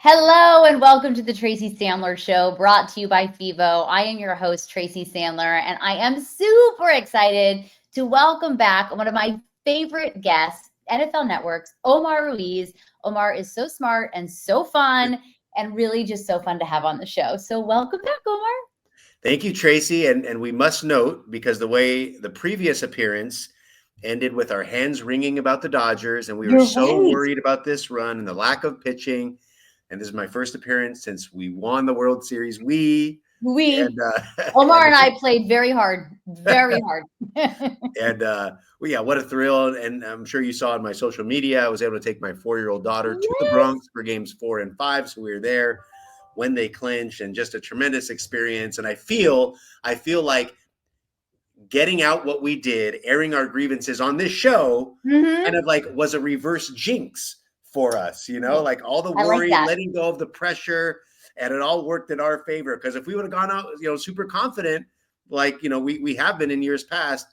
Hello and welcome to the Tracy Sandler Show, brought to you by FIVO. I am your host, Tracy Sandler, and I am super excited to welcome back one of my favorite guests, NFL Network's Omar Ruiz. Omar is so smart and so fun and really just so fun to have on the show. So welcome back, Omar. Thank you, Tracy. And we must note, because the way the previous appearance ended with our hands ringing about the Dodgers, and we were so worried about this run and the lack of pitching. And this is my first appearance since we won the World Series. Omar and I played very hard, very hard. What a thrill. And I'm sure you saw on my social media, I was able to take my 4-year-old daughter to the Bronx for games 4 and 5. So we were there when they clinched, and just a tremendous experience. And I feel like getting out what we did, airing our grievances on this show, kind of like was a reverse jinx for us, like all the worry, letting go of the pressure, and it all worked in our favor. Because if we would have gone out, super confident, like, we have been in years past,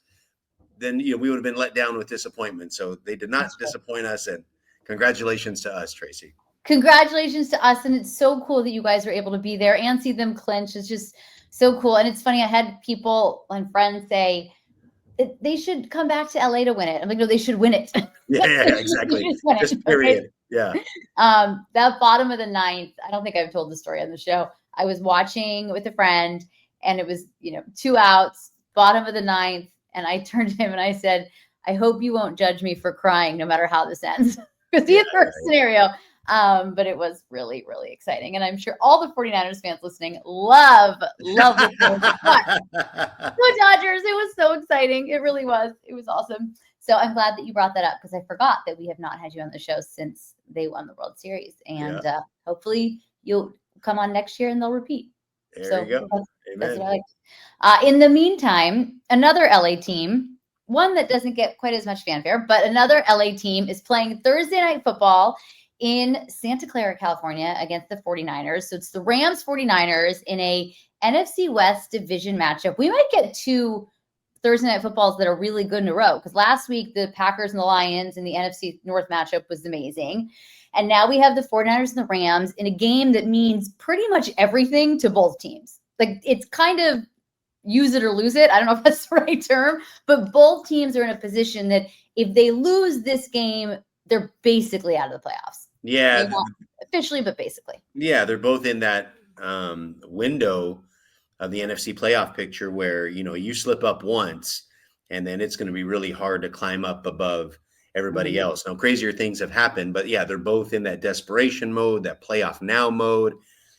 then, we would have been let down with disappointment. So they did not disappoint us, and congratulations to us, Tracy. Congratulations to us. And it's so cool that you guys were able to be there and see them clinch. It's just so cool. And it's funny, I had people and friends say they should come back to LA to win it. I'm like, no, they should win it. Yeah, exactly. Just period. Okay? Yeah. That bottom of the ninth, I don't think I've told the story on the show. I was watching with a friend, and it was, 2 outs, bottom of the ninth. And I turned to him and I said, I hope you won't judge me for crying no matter how this ends. Because the other scenario. But it was really, really exciting. And I'm sure all the 49ers fans listening love the Dodgers. It was so exciting. It really was. It was awesome. So I'm glad that you brought that up, because I forgot that we have not had you on the show since they won the World Series. And hopefully you'll come on next year and they'll repeat. There you go. That's what I like. In the meantime, another LA team, one that doesn't get quite as much fanfare, but another LA team is playing Thursday Night Football in Santa Clara, California, against the 49ers. So it's the Rams-49ers in a NFC West division matchup. We might get 2 Thursday Night Footballs that are really good in a row, because last week the Packers and the Lions in the NFC North matchup was amazing. And now we have the 49ers and the Rams in a game that means pretty much everything to both teams. Like, it's kind of use it or lose it. I don't know if that's the right term, but both teams are in a position that if they lose this game, they're basically out of the playoffs. Yeah. Not officially, but basically. Yeah, they're both in that window of the NFC playoff picture where, you slip up once, and then it's going to be really hard to climb up above everybody else. Now, crazier things have happened, but yeah, they're both in that desperation mode, that playoff now mode,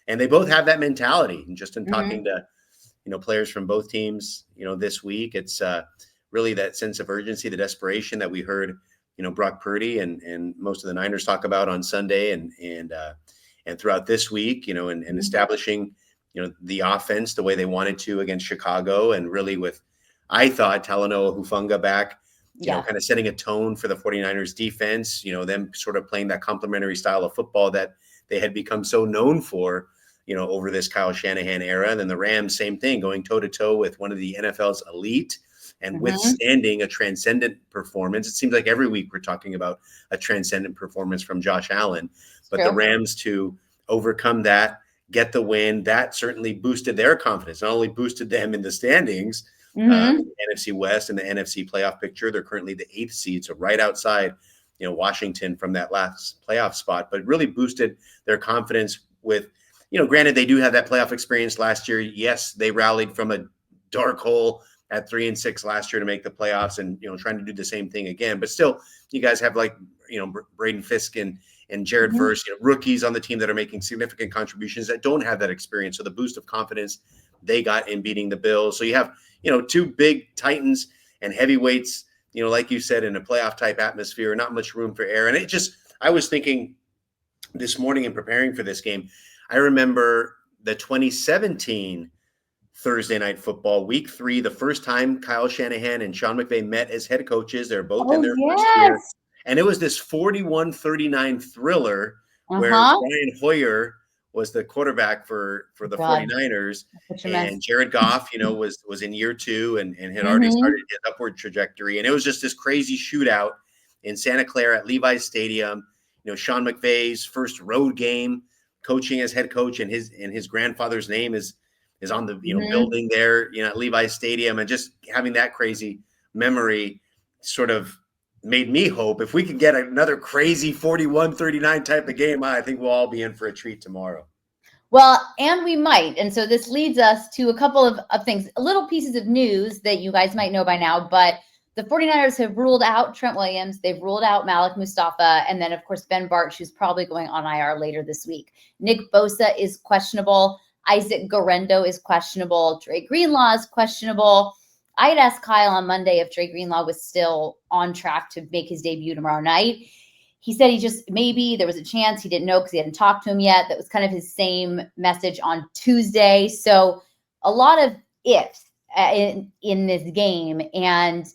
and they both have that mentality. And just in talking to, players from both teams, this week, it's really that sense of urgency, the desperation that we heard Brock Purdy and most of the Niners talk about on Sunday and throughout this week, and establishing, the offense the way they wanted to against Chicago, and really with, I thought, Talanoa Hufanga back, kind of setting a tone for the 49ers defense, them sort of playing that complementary style of football that they had become so known for, over this Kyle Shanahan era. And then the Rams, same thing, going toe to toe with one of the NFL's elite and withstanding a transcendent performance. It seems like every week we're talking about a transcendent performance from Josh Allen, but the Rams to overcome that, get the win, that certainly boosted their confidence. Not only boosted them in the standings, NFC West and the NFC playoff picture. They're currently the 8th seed, so right outside, Washington from that last playoff spot, but really boosted their confidence with, granted they do have that playoff experience last year. Yes, they rallied from a dark hole at 3-6 last year to make the playoffs, and trying to do the same thing again. But still, you guys have Braden Fisk and Jared Verse, rookies on the team that are making significant contributions that don't have that experience. So the boost of confidence they got in beating the Bills. So you have 2 big Titans and heavyweights, like you said, in a playoff type atmosphere, not much room for error. And I was thinking this morning in preparing for this game, I remember the 2017 Thursday Night Football, week 3, the first time Kyle Shanahan and Sean McVay met as head coaches. They're both in their first year. And it was this 41-39 thriller where Brian Hoyer was the quarterback for the 49ers. And Jared Goff, was in year 2 and had already started his upward trajectory. And it was just this crazy shootout in Santa Clara at Levi's Stadium. Sean McVay's first road game coaching as head coach, and his grandfather's name is on the Mm-hmm. building there, at Levi's Stadium, and just having that crazy memory sort of made me hope if we could get another crazy 41-39 type of game, I think we'll all be in for a treat tomorrow. Well, and we might. And so this leads us to a couple of things, little pieces of news that you guys might know by now, but the 49ers have ruled out Trent Williams. They've ruled out Malik Mustafa. And then, of course, Ben Bartch, who's probably going on IR later this week. Nick Bosa is questionable. Isaac Garendo is questionable. Dre Greenlaw is questionable. I had asked Kyle on Monday if Dre Greenlaw was still on track to make his debut tomorrow night. He said maybe there was a chance, he didn't know because he hadn't talked to him yet. That was kind of his same message on Tuesday. So a lot of ifs in this game. And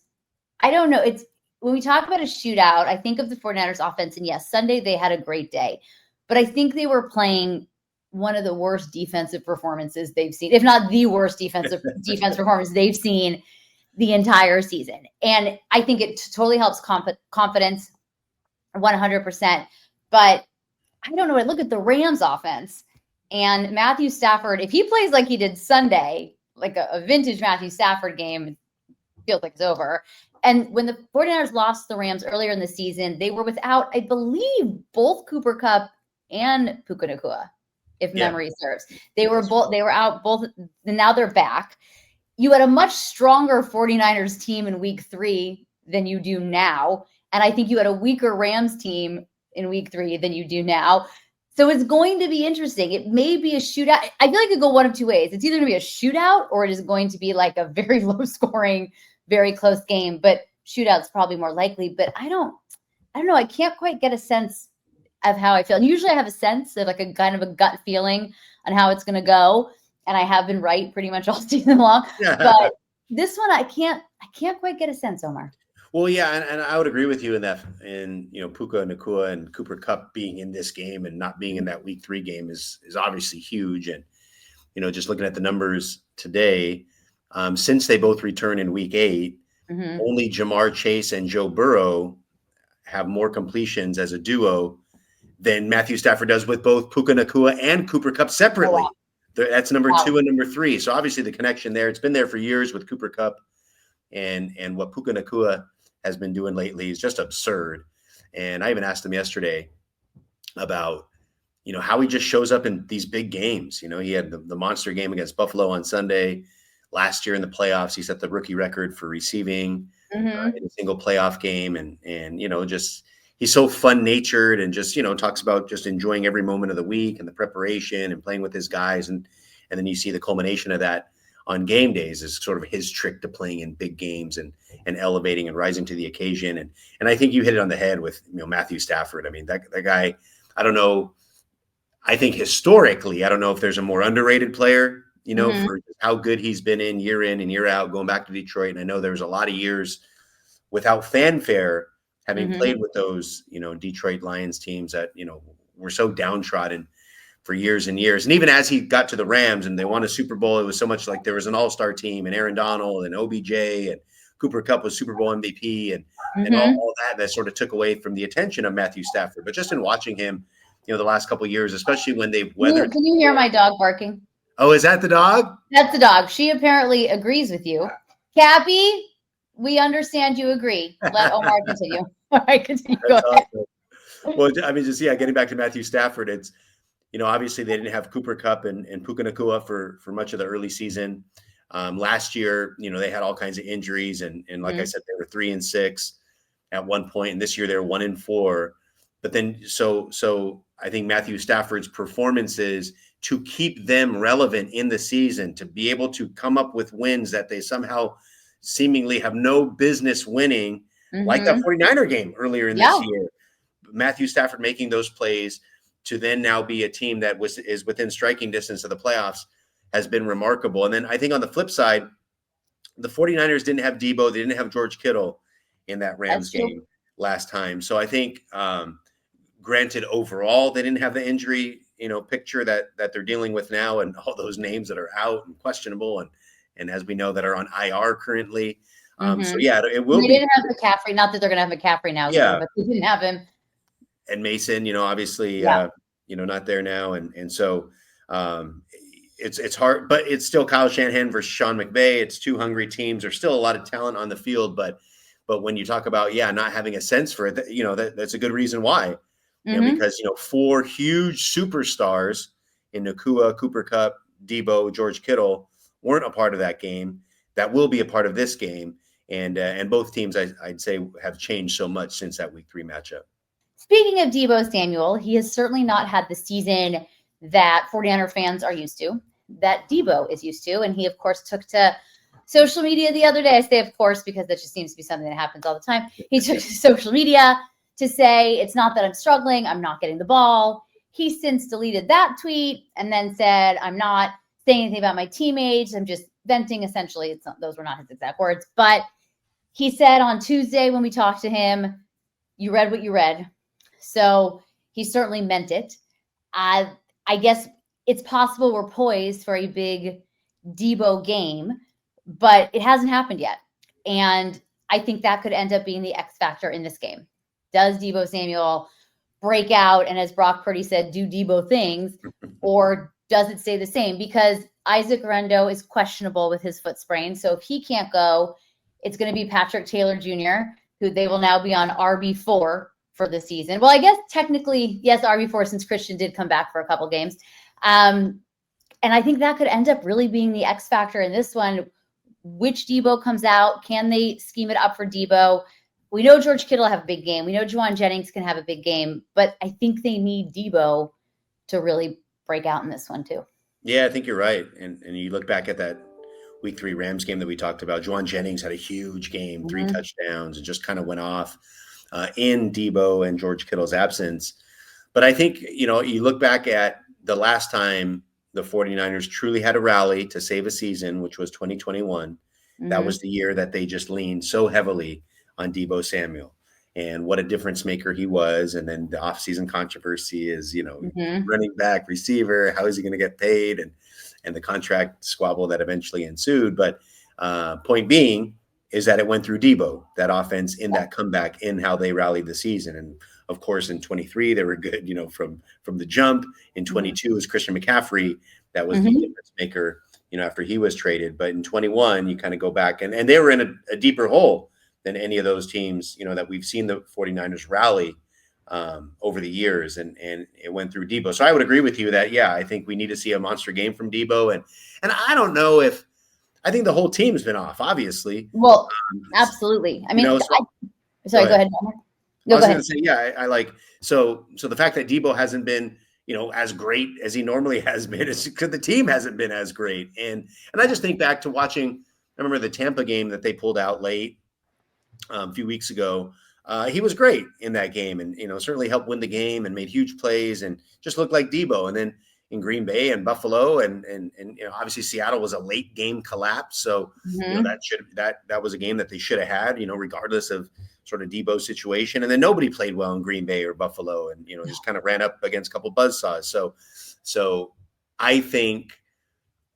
I don't know. It's when we talk about a shootout, I think of the 49ers offense. And yes, Sunday they had a great day. But I think they were playing one of the worst defensive performances they've seen, if not the worst defense performance they've seen the entire season. And I think it totally helps confidence 100%. But I don't know. I look at the Rams offense and Matthew Stafford, if he plays like he did Sunday, like a vintage Matthew Stafford game, it feels like it's over. And when the 49ers lost the Rams earlier in the season, they were without, I believe, both Cooper Kupp and Puka Nacua, if memory serves. They were out both, and now they're back. You had a much stronger 49ers team in week 3 than you do now. And I think you had a weaker Rams team in week 3 than you do now. So it's going to be interesting. It may be a shootout. I feel like it could go one of two ways. It's either going to be a shootout or it is going to be like a very low scoring, very close game. But shootout's probably more likely. But I don't know. I can't quite get a sense of how I feel. And usually I have a sense of like a kind of a gut feeling on how it's going to go. And I have been right pretty much all season long. But this one, I can't quite get a sense, Omar. Well, yeah, and I would agree with you in that, Puka Nacua and Cooper Kupp being in this game and not being in that week 3 game is obviously huge. And, just looking at the numbers today, since they both return in week 8, only Jamar Chase and Joe Burrow have more completions as a duo than Matthew Stafford does with both Puka Nacua and Cooper Kupp separately. Oh, wow. That's number 2 and number 3. So obviously the connection there, it's been there for years with Cooper Kupp, and what Puka Nacua has been doing lately is just absurd. And I even asked him yesterday about, how he just shows up in these big games. He had the monster game against Buffalo on Sunday. Last year in the playoffs, he set the rookie record for receiving in a single playoff game. And just he's so fun-natured and just, talks about just enjoying every moment of the week and the preparation and playing with his guys. And then you see the culmination of that on game days is sort of his trick to playing in big games and elevating and rising to the occasion. And I think you hit it on the head with, Matthew Stafford. I mean, that guy, I don't know. I think historically, I don't know if there's a more underrated player, for how good he's been in and year out, going back to Detroit. And I know there's a lot of years without fanfare, having played with those, Detroit Lions teams that, were so downtrodden for years and years. And even as he got to the Rams and they won a Super Bowl, it was so much like there was an all-star team and Aaron Donald and OBJ and Cooper Kupp was Super Bowl MVP and all that sort of took away from the attention of Matthew Stafford. But just in watching him, the last couple of years, especially when they've weathered. Can you hear my dog barking? Oh, is that the dog? That's the dog. She apparently agrees with you. Cappy, we understand you agree. Let Omar continue. All right, continue. Go ahead. Awesome. Well, I mean, just, getting back to Matthew Stafford, it's, obviously they didn't have Cooper Kupp and Puka Nacua for much of the early season. Last year, they had all kinds of injuries. And like I said, they were 3-6 at one point. And this year they're 1-4. But then, so I think Matthew Stafford's performances to keep them relevant in the season, to be able to come up with wins that they somehow seemingly have no business winning, like that 49er game earlier in this year. Matthew Stafford making those plays to then now be a team that is within striking distance of the playoffs has been remarkable. And then I think on the flip side, the 49ers didn't have Debo. They didn't have George Kittle in that Rams game last time. So I think, granted, overall, they didn't have the injury, picture that they're dealing with now, and all those names that are out and questionable, and as we know that are on IR currently. So it will. They didn't have McCaffrey. Not that they're going to have McCaffrey now, but they didn't have him. And Mason, obviously not there now. And so it's hard, but it's still Kyle Shanahan versus Sean McVay. It's two hungry teams. There's still a lot of talent on the field, but when you talk about, not having a sense for it, that's a good reason why, because, four huge superstars in Nakua, Cooper Kupp, Debo, George Kittle weren't a part of that game. That will be a part of this game. And both teams, I'd say, have changed so much since that week 3 matchup. Speaking of Debo Samuel, he has certainly not had the season that 49er fans are used to, that Debo is used to. And he, of course, took to social media the other day. I say, of course, because that just seems to be something that happens all the time. He took to social media to say, it's not that I'm struggling, I'm not getting the ball. He since deleted that tweet and then said, I'm not saying anything about my teammates. I'm just venting, essentially. Those were not his exact words. But he said on Tuesday when we talked to him, you read what you read. So he certainly meant it. I guess it's possible we're poised for a big Debo game, but it hasn't happened yet. And I think that could end up being the X factor in this game. Does Debo Samuel break out and, as Brock Purdy said, do Debo things, or does it stay the same? Because Isaac Rendo is questionable with his foot sprain. So if he can't go, it's going to be Patrick Taylor Jr., who they will now be on RB4 for the season. Well, I guess technically, yes, RB4, since Christian did come back for a couple games. And I think that could end up really being the X factor in this one. Which Debo comes out? Can they scheme it up for Debo? We know George Kittle will have a big game. We know Juwan Jennings can have a big game, but I think they need Debo to really break out in this one too. Yeah, I think you're right. And you look back at that week 3 Rams game that we talked about. Juwan Jennings had a huge game, 3 touchdowns, and just kind of went off in Debo and George Kittle's absence. But I think, you look back at the last time the 49ers truly had a rally to save a season, which was 2021. That was the year that they just leaned so heavily on Debo Samuel and what a difference maker he was. And then the offseason controversy is, running back, receiver, how is he going to get paid? And the contract squabble that eventually ensued. But point being is that it went through Debo, that offense in that comeback, in how they rallied the season. And of course, in 23, they were good, from the jump. In 22, it was Christian McCaffrey that was the difference maker, after he was traded. But in 21, you kind of go back and they were in a deeper hole than any of those teams, that we've seen the 49ers rally over the years, and it went through Debo. So I would agree with you that, I think we need to see a monster game from Debo. And I don't know if, I think the whole team's been off, obviously. Well, absolutely. I mean, sorry, go ahead. I was going to say, I like, so the fact that Debo hasn't been, as great as he normally has been is because the team hasn't been as great. And I just think back to watching, I remember the Tampa game that they pulled out late a few weeks ago. He was great in that game and, certainly helped win the game and made huge plays and just looked like Debo. And then in Green Bay and Buffalo and obviously Seattle was a late game collapse. So, that was a game that they should have had, regardless of sort of Debo's situation. And then nobody played well in Green Bay or Buffalo and, just kind of ran up against a couple buzzsaws. So I think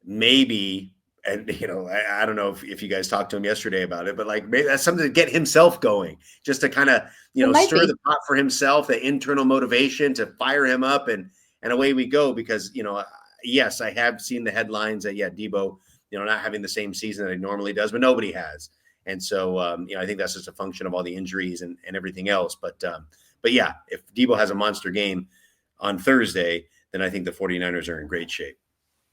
maybe, and, I don't know if you guys talked to him yesterday about it, but like maybe that's something to get himself going, just to kind of, stir the pot for himself, the internal motivation to fire him up and away we go. Because, yes, I have seen the headlines that, Debo, not having the same season that he normally does, but nobody has. And so, I think that's just a function of all the injuries and everything else. But yeah, if Debo has a monster game on Thursday, then I think the 49ers are in great shape.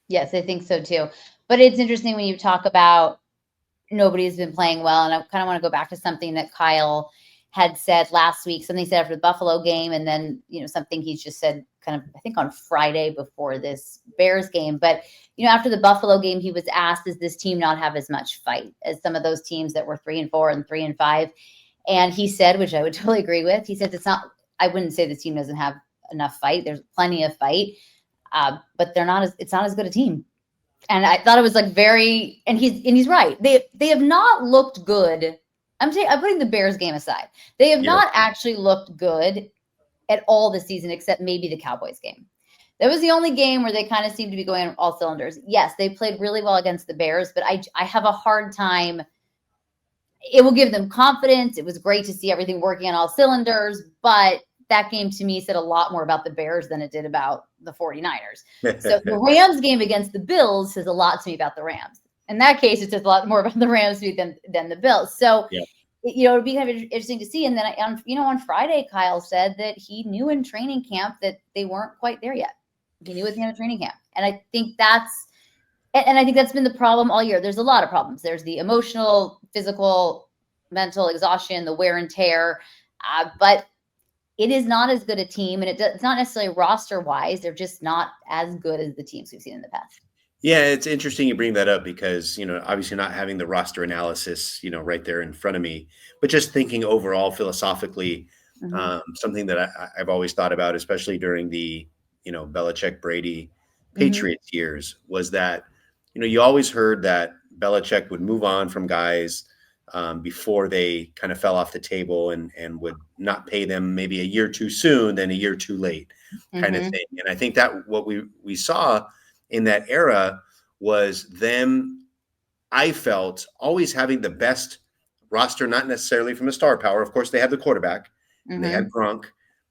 Yes, I think so too. But it's interesting when you talk about nobody's been playing well. And I kind of want to go back to something that Kyle had said last week, something he said after the Buffalo game. And then, something he's just said kind of, I think on Friday before this Bears game. But, after the Buffalo game, he was asked, does this team not have as much fight as some of those teams that were 3-4 and 3-5? And he said, which I would totally agree with, he said, I wouldn't say this team doesn't have enough fight. There's plenty of fight, but it's not as good a team. And I thought it was like and he's right. They have not looked good. I'm putting the Bears game aside. They have not actually looked good at all this season, except maybe the Cowboys game. That was the only game where they kind of seemed to be going on all cylinders. Yes, they played really well against the Bears, but I have a hard time. It will give them confidence. It was great to see everything working on all cylinders, but that game to me said a lot more about the Bears than it did about the 49ers. So the Rams game against the Bills says a lot to me about the Rams. In that case, it says a lot more about the Rams than the Bills. So, it'd be kind of interesting to see. And then on Friday, Kyle said that he knew in training camp that they weren't quite there yet. He knew at the end of training camp. And I think that's been the problem all year. There's a lot of problems. There's the emotional, physical, mental exhaustion, the wear and tear. But it is not as good a team, and it's not necessarily roster-wise. They're just not as good as the teams we've seen in the past. Yeah, it's interesting you bring that up because, obviously not having the roster analysis, right there in front of me, but just thinking overall philosophically, something that I've always thought about, especially during the, Belichick, Brady, Patriots years, was that, you always heard that Belichick would move on from guys before they kind of fell off the table and would not pay them maybe a year too soon than a year too late kind of thing. And I think that what we saw in that era was them, I felt, always having the best roster, not necessarily from a star power. Of course, they had the quarterback, and they had Gronk,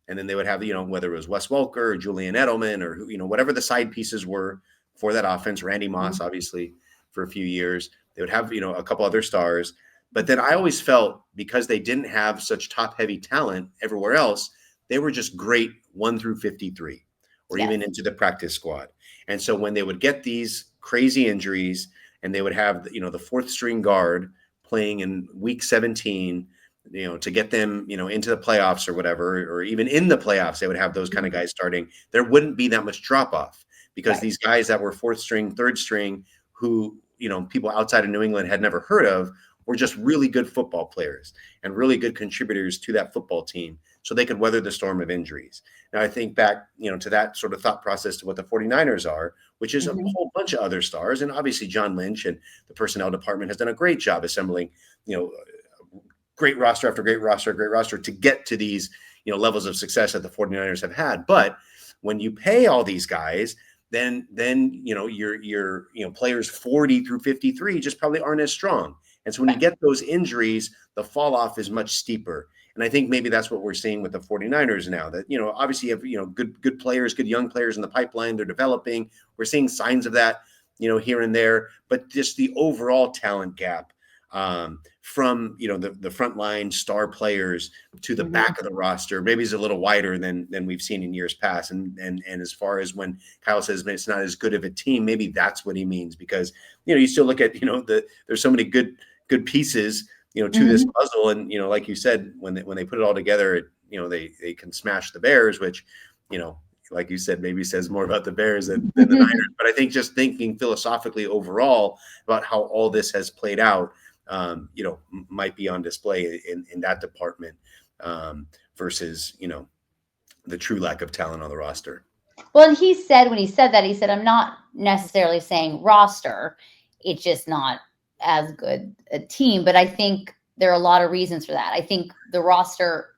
and then they would have, whether it was Wes Welker or Julian Edelman or, whatever the side pieces were for that offense, Randy Moss, obviously, for a few years. They would have, a couple other stars. But then I always felt because they didn't have such top-heavy talent everywhere else, they were just great 1 through 53 or even into the practice squad. And so when they would get these crazy injuries and they would have, the fourth string guard playing in week 17, to get them, into the playoffs or whatever, or even in the playoffs, they would have those kind of guys starting. There wouldn't be that much drop off because these guys that were fourth string, third string, who, people outside of New England had never heard of, were just really good football players and really good contributors to that football team so they could weather the storm of injuries. Now, I think back, to that sort of thought process to what the 49ers are, which is a whole bunch of other stars. And obviously John Lynch and the personnel department has done a great job assembling, great roster after great roster to get to these, levels of success that the 49ers have had. But when you pay all these guys, then your players 40 through 53 just probably aren't as strong. And so when you get those injuries, the fall off is much steeper. And I think maybe that's what we're seeing with the 49ers now, that, obviously you have, good players, good young players in the pipeline. They're developing. We're seeing signs of that, here and there, but just the overall talent gap from, the frontline star players to the back of the roster, maybe is a little wider than we've seen in years past. And as far as when Kyle says it's not as good of a team, maybe that's what he means, because, you still look at, there's so many good pieces, to this puzzle. And, like you said, when they put it all together, they can smash the Bears, which, like you said, maybe says more about the Bears than the Niners. But I think just thinking philosophically overall about how all this has played out, might be on display in that department versus, the true lack of talent on the roster. Well, and he said, when he said that, he said, I'm not necessarily saying roster. It's just not as good a team. But I think there are a lot of reasons for that. I think the roster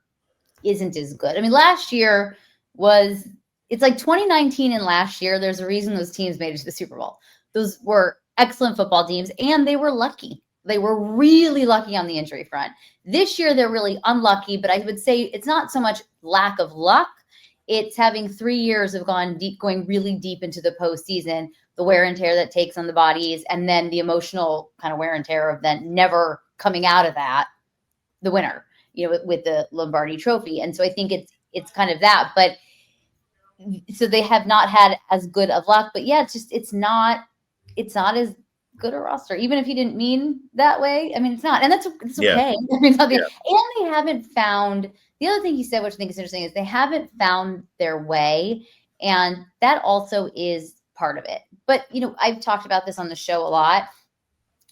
isn't as good. I mean, last year it's like 2019 and last year, there's a reason those teams made it to the Super Bowl. Those were excellent football teams, and they were lucky. They were really lucky on the injury front. This year, they're really unlucky, but I would say it's not so much lack of luck. It's having 3 years of going really deep into the postseason, the wear and tear that takes on the bodies, and then the emotional kind of wear and tear of then never coming out of that, the winner, with the Lombardi Trophy. And so I think it's kind of that. But so they have not had as good of luck. But yeah, it's not as good a roster, even if he didn't mean that way. I mean, it's not, and it's okay. I mean, and they haven't found. The other thing he said, which I think is interesting, is they haven't found their way, and that also is part of it. But I've talked about this on the show a lot.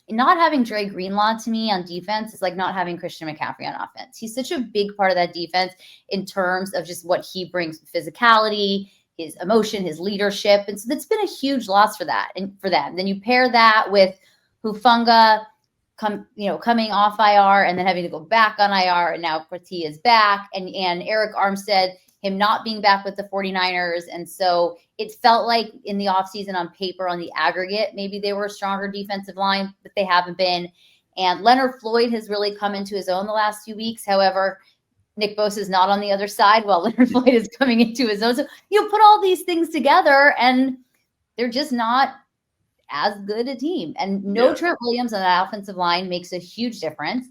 Not having Dre Greenlaw to me on defense is like not having Christian McCaffrey on offense. He's such a big part of that defense in terms of just what he brings, physicality, his emotion, his leadership. And so that's been a huge loss for that and for them. Then you pair that with Hufanga coming off IR and then having to go back on IR. And now, of course, he is back. And Eric Armstead, him not being back with the 49ers. And so it felt like in the offseason on paper, on the aggregate, maybe they were a stronger defensive line, but they haven't been. And Leonard Floyd has really come into his own the last few weeks. However, Nick Bosa is not on the other side while Leonard Floyd is coming into his own. So you put all these things together and they're just not as good a team. And no Trent Williams on that offensive line makes a huge difference.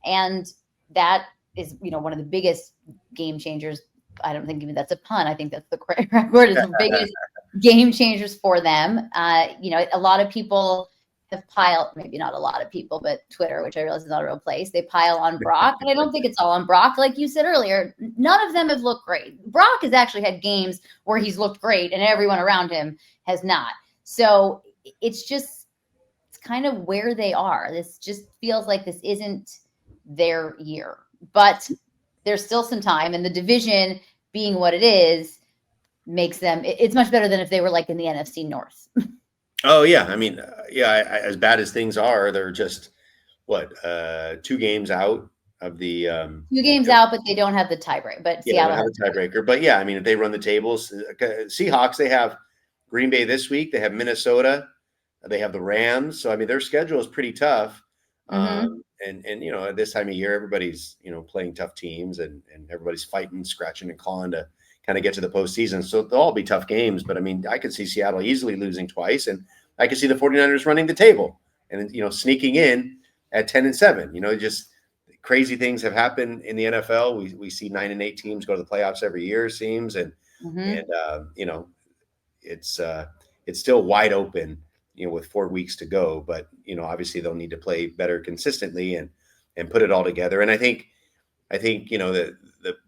And that is, one of the biggest game changers. I don't think even that's a pun. I think that's the correct word. It's the biggest game changers for them. A lot of people have piled, maybe not a lot of people, but Twitter, which I realize is not a real place, they pile on Brock. And I don't think it's all on Brock. Like you said earlier, none of them have looked great. Brock has actually had games where he's looked great and everyone around him has not. So it's kind of where they are. This just feels like this isn't their year, but there's still some time, and the division being what it is makes them, it's much better than if they were like in the NFC North. Oh yeah. I mean, as bad as things are, they're just 2 games out of the 2 games out, but they don't have the tiebreaker. But Seattle have the tiebreaker. But yeah, I mean, if they run the tables, Seahawks, they have Green Bay this week, they have Minnesota, they have the Rams. So I mean, their schedule is pretty tough. And at this time of year, everybody's playing tough teams, and everybody's fighting, scratching and clawing to kind of get to the postseason. So they'll all be tough games. But I mean, I could see Seattle easily losing twice, and I could see the 49ers running the table and sneaking in at 10-7. Just crazy things have happened in the NFL. We see 9-8 teams go to the playoffs every year, it seems, and it's still wide open. With 4 weeks to go, but obviously they'll need to play better consistently and put it all together. And I think the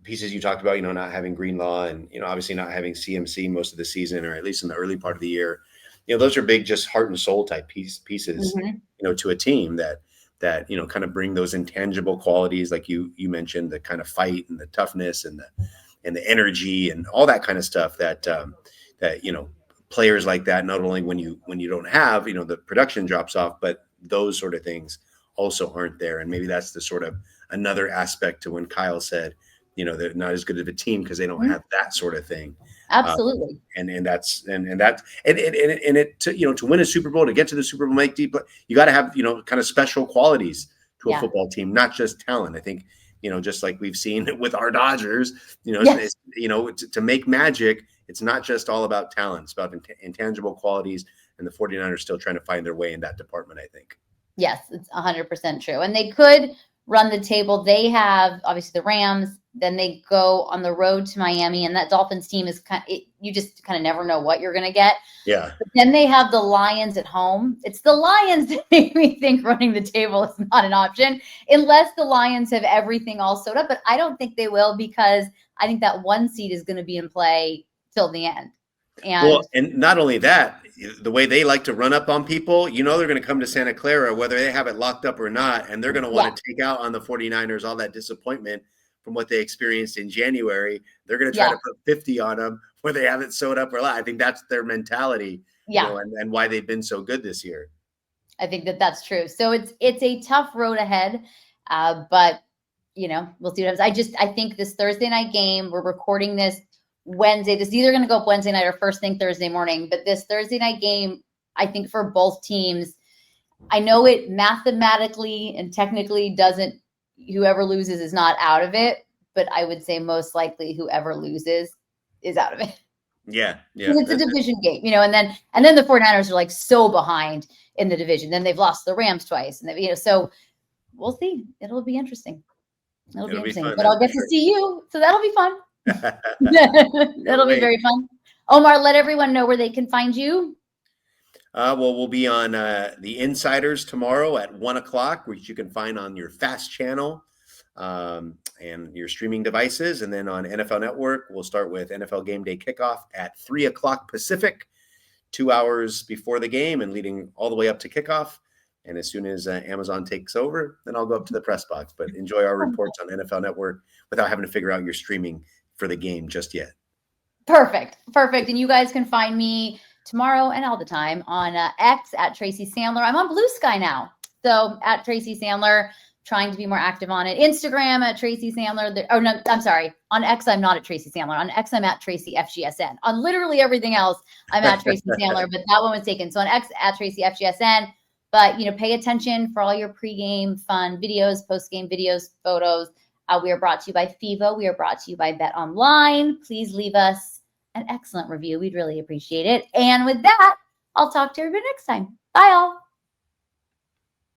pieces you talked about, not having Greenlaw and obviously not having CMC most of the season, or at least in the early part of the year, those are big, just heart and soul type pieces, to a team that kind of bring those intangible qualities like you mentioned, the kind of fight and the toughness and the energy and all that kind of stuff that players like that, not only when you don't have, the production drops off, but those sort of things also aren't there. And maybe that's the sort of another aspect to when Kyle said, they're not as good of a team because they don't have that sort of thing. Absolutely. To win a Super Bowl, to get to the Super Bowl, make deep, you got to have, kind of special qualities to a football team, not just talent. I think, just like we've seen with our Dodgers, to make magic, it's not just all about talent. It's about intangible qualities, and the 49ers still trying to find their way in that department, I think. Yes, it's 100% true. And they could run the table. They have, obviously, the Rams. Then they go on the road to Miami, and that Dolphins team is you just kind of never know what you're going to get. Yeah. But then they have the Lions at home. It's the Lions that make me think running the table is not an option, unless the Lions have everything all sewed up. But I don't think they will, because I think that 1 seed is going to be in play till the end. And not only that, the way they like to run up on people, they're going to come to Santa Clara, whether they have it locked up or not, and they're going to want to take out on the 49ers all that disappointment from what they experienced in January. They're going to try to put 50 on them where they have it sewed up or not. I think that's their mentality, and why they've been so good this year. I think that's true. So it's a tough road ahead, but we'll see what happens. I think this Thursday night game, we're recording this Wednesday. This is either going to go up Wednesday night or first thing Thursday morning. But this Thursday night game, I think for both teams, I know it mathematically and technically doesn't. Whoever loses is not out of it, but I would say most likely whoever loses is out of it. Yeah. Because it's a division game, and then the 49ers are like so behind in the division. Then they've lost the Rams twice, and so we'll see. It'll be interesting. It'll be interesting. Fun, but I'll get to see you, so that'll be fun. That'll be very fun. Omar, let everyone know where they can find you. We'll be on the Insiders tomorrow at 1:00, which you can find on your FAST channel and your streaming devices. And then on NFL Network, we'll start with NFL Game Day Kickoff at 3:00 Pacific, 2 hours before the game and leading all the way up to kickoff. And as soon as Amazon takes over, then I'll go up to the press box. But enjoy our reports on NFL Network without having to figure out your streaming for the game just yet. Perfect. And you guys can find me tomorrow and all the time on X at Tracy Sandler. I'm on Blue Sky now. So at Tracy Sandler, trying to be more active on it. Instagram at Tracy Sandler. I'm sorry. On X, I'm not at Tracy Sandler. On X, I'm at Tracy FGSN. On literally everything else, I'm at Tracy Sandler, but that one was taken. So on X at Tracy FGSN. But, pay attention for all your pregame fun videos, postgame videos, photos. We are brought to you by FIVO. We are brought to you by Bet Online. Please leave us an excellent review. We'd really appreciate it. And with that, I'll talk to everybody next time. Bye, all.